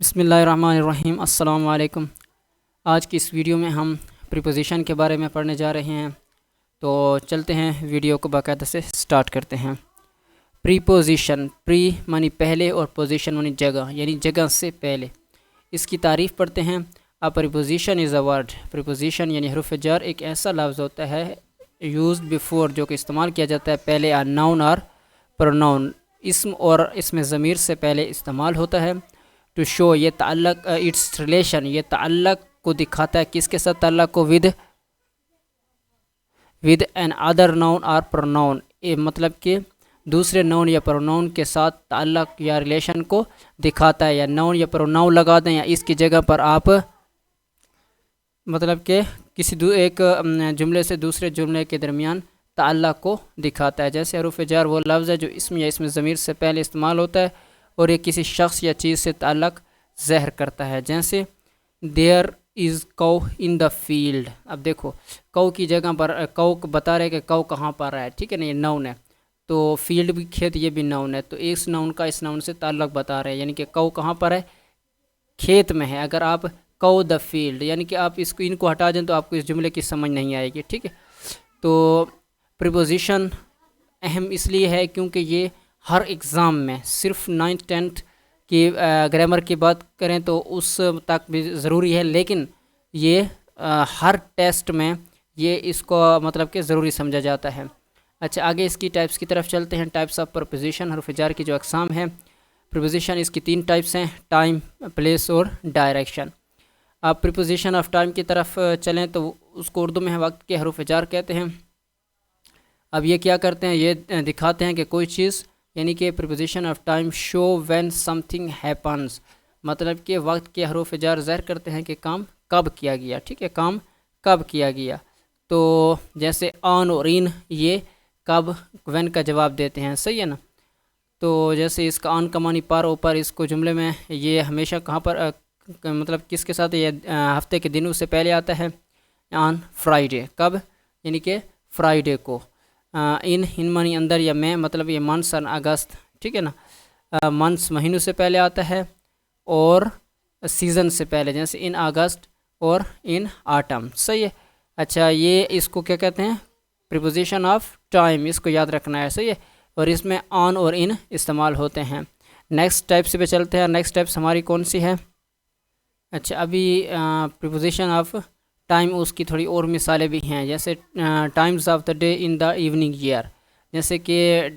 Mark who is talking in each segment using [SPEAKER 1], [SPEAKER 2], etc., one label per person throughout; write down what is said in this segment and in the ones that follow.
[SPEAKER 1] بسم اللہ الرحمن الرحیم۔ السلام علیکم۔ آج کی اس ویڈیو میں ہم پریپوزیشن کے بارے میں پڑھنے جا رہے ہیں، تو چلتے ہیں ویڈیو کو باقاعدہ سے سٹارٹ کرتے ہیں۔ پریپوزیشن، پری معنی پہلے اور پوزیشن معنی جگہ، یعنی جگہ سے پہلے۔ اس کی تعریف پڑھتے ہیں۔ A preposition is a word۔ Preposition یعنی حرف جر ایک ایسا لفظ ہوتا ہے used before، جو کہ استعمال کیا جاتا ہے پہلے a noun اور pronoun، اسم اور اسم ضمیر سے پہلے استعمال ہوتا ہے۔ ٹو شو، یہ تعلق، اٹس ریلیشن، یہ تعلق کو دکھاتا ہے، کس کے ساتھ تعلق کو؟ ود این ادر ناؤن اور پروناؤن، مطلب کہ دوسرے ناؤن یا پروناؤن کے ساتھ تعلق یا ریلیشن کو دکھاتا ہے، یا ناؤن یا پروناؤن لگا دیں، یا اس کی جگہ پر آپ مطلب کہ کسی ایک جملے سے دوسرے جملے کے درمیان تعلق کو دکھاتا ہے۔ جیسے حروف جر وہ لفظ ہے جو اسم یا اسم ضمیر سے پہلے استعمال ہوتا ہے اور یہ کسی شخص یا چیز سے تعلق ظاہر کرتا ہے۔ جیسے دیر از کو ان دا فیلڈ۔ اب دیکھو کو کی جگہ پر کو بتا رہے کہ کو کہاں پر ہے، ٹھیک ہے نا، یہ ناؤن ہے، تو فیلڈ بھی کھیت یہ بھی ناؤن ہے، تو اس ناؤن کا اس ناؤن سے تعلق بتا رہے ہیں، یعنی کہ کو کہاں پر ہے؟ کھیت میں ہے۔ اگر آپ کو دا فیلڈ، یعنی کہ آپ ان کو ہٹا دیں تو آپ کو اس جملے کی سمجھ نہیں آئے گی، ٹھیک ہے۔ تو پریپوزیشن اہم اس لیے ہے کیونکہ یہ ہر ایگزام میں، صرف 9th 10th کی گرامر کی بات کریں تو اس تک بھی ضروری ہے، لیکن یہ ہر ٹیسٹ میں یہ اس کو مطلب کہ ضروری سمجھا جاتا ہے۔ اچھا، آگے اس کی ٹائپس کی طرف چلتے ہیں۔ ٹائپس آف پریپوزیشن، حرف جر کی جو اقسام ہیں پریپوزیشن، اس کی 3 ٹائپس ہیں: ٹائم، پلیس اور ڈائریکشن۔ آپ پریپوزیشن آف ٹائم کی طرف چلیں تو اس کو اردو میں وقت کے حروف جر کہتے ہیں۔ اب یہ کیا کرتے ہیں؟ یہ دکھاتے ہیں کہ کوئی چیز، یعنی کہ preposition of time show when some thing happens, مطلب کہ وقت کے حروف جر ظاہر کرتے ہیں کہ کام کب کیا گیا، ٹھیک ہے، کام کب کیا گیا۔ تو جیسے آن اور ان، یہ کب وین کا جواب دیتے ہیں، صحیح ہے نا۔ تو جیسے اس کا آن کا معنی پر، اوپر، اس کو جملے میں یہ ہمیشہ کہاں پر مطلب کس کے ساتھ؟ یہ ہفتے کے دنوں سے پہلے آتا ہے، آن فرائیڈے، کب؟ یعنی کہ فرائیڈے کو۔ ان معنی اندر یا میں، مطلب یہ منتھس اور اگست، ٹھیک ہے نا، منتھس مہینوں سے پہلے آتا ہے اور سیزن سے پہلے، جیسے ان اگست اور ان آٹم، صحیح ہے۔ اچھا، یہ اس کو کیا کہتے ہیں؟ پریپوزیشن آف ٹائم، اس کو یاد رکھنا ہے، صحیح ہے، اور اس میں آن اور ان استعمال ہوتے ہیں۔ نیکسٹ ٹائپ سے پہ چلتے ہیں۔ نیکسٹ ٹائپس ہماری کون سی ہے؟ اچھا، ابھی پریپوزیشن آف ٹائم، اس کی تھوڑی اور مثالیں بھی ہیں، جیسے times of the day in the evening air, جیسے کہ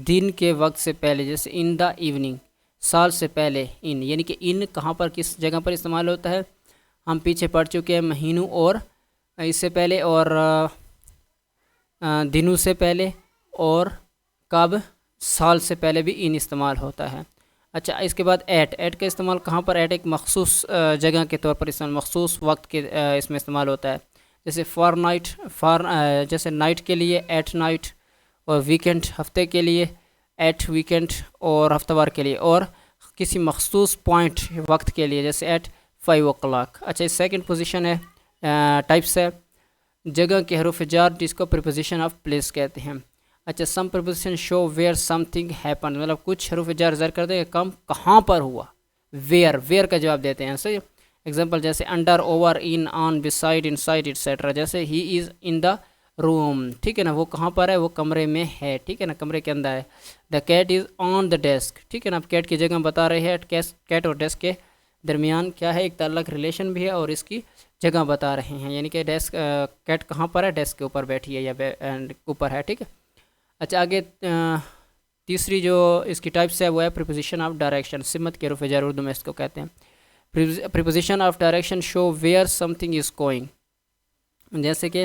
[SPEAKER 1] دن کے وقت سے پہلے، جیسے ان دا ایوننگ، سال سے پہلے ان، یعنی کہ ان کہاں پر کس جگہ پر استعمال ہوتا ہے؟ ہم پیچھے پڑھ چکے ہیں، مہینوں اور اس سے پہلے، اور دنوں سے پہلے، اور کب؟ سال سے پہلے بھی ان استعمال ہوتا ہے۔ اچھا، اس کے بعد ایٹ کا استعمال کہاں پر؟ ایٹ ایک مخصوص جگہ کے طور پر استعمال، مخصوص وقت کے اس میں استعمال ہوتا ہے، جیسے فار نائٹ، جیسے نائٹ کے لیے ایٹ نائٹ، اور ویکینڈ ہفتے کے لیے ایٹ ویکینڈ، اور ہفتہ وار کے لیے، اور کسی مخصوص پوائنٹ وقت کے لیے جیسے ایٹ 5 o'clock۔ اچھا، اس سیکنڈ پوزیشن ہے، ٹائپس ہے جگہ کے حروف جر، جس کو پریپوزیشن آف پلیس کہتے ہیں۔ اچھا، some preposition show where something happen, مطلب کچھ حروف جر ظاہر کرتے ہیں کہ کام کہاں پر ہوا، ویئر کا جواب دیتے ہیں، صحیح۔ ایگزامپل جیسے انڈر، اوور، ان، آن، بسائڈ، ان سائڈ، ایٹسیٹرا۔ جیسے ہی از ان دا روم، ٹھیک ہے نا، وہ کہاں پر ہے؟ وہ کمرے میں ہے، ٹھیک ہے نا، کمرے کے اندر ہے۔ The cat is on the desk, ٹھیک ہے نا، اب کیٹ کی جگہ بتا رہے ہیں، کیٹ اور ڈیسک کے درمیان کیا ہے؟ ایک تعلق، ریلیشن بھی ہے، اور اس کی جگہ بتا رہے ہیں، یعنی کہ ڈیسک، کیٹ کہاں پر ہے؟ ڈیسک کے اوپر بیٹھی ہے یا اوپر ہے، ٹھیک ہے۔ اچھا، آگے تیسری جو اس کی ٹائپس ہے وہ ہے پریپوزیشن آف ڈائریکشن، سمت کے حروف جر اردو میں اس کو کہتے ہیں۔ Preposition of direction show where some thing is going, جیسے کہ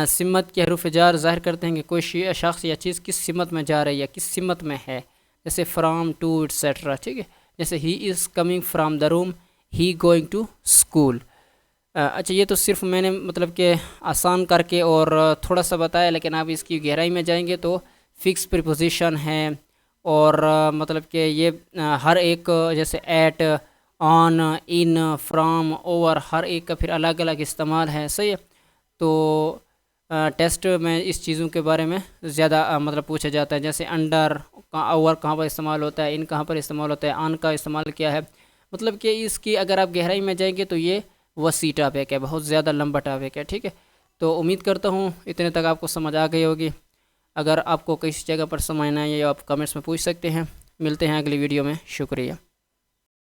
[SPEAKER 1] سمت کے حروف جر ظاہر کرتے ہیں کہ کوئی شخص یا چیز کس سمت میں جا رہی ہے، کس سمت میں ہے، جیسے فرام، ٹو، ایٹسیٹرا، ٹھیک ہے۔ جیسے ہی is coming from the room, he going to school. اچھا، یہ تو صرف میں نے مطلب کہ آسان کر کے اور تھوڑا سا بتایا، لیکن آپ اس کی گہرائی میں جائیں گے تو فکس پریپوزیشن ہے، اور مطلب کہ یہ ہر ایک، جیسے at, on, in, from, over, ہر ایک کا پھر الگ الگ استعمال ہے، صحیح ہے۔ تو ٹیسٹ میں اس چیزوں کے بارے میں زیادہ مطلب پوچھا جاتا ہے، جیسے انڈر، اوور کہاں پر استعمال ہوتا ہے، ان کہاں پر استعمال ہوتا ہے، آن کا استعمال کیا ہے، مطلب کہ اس کی اگر آپ گہرائی میں جائیں گے تو یہ وسیع ٹاپک ہے، بہت زیادہ لمبا ٹاپک ہے، ٹھیک ہے۔ تو امید کرتا ہوں اتنے تک آپ کو سمجھ آ گئی ہوگی۔ اگر آپ کو کسی جگہ پر سمجھنا ہے یا آپ کمنٹس میں پوچھ سکتے ہیں۔ ملتے ہیں اگلی ویڈیو میں، شکریہ۔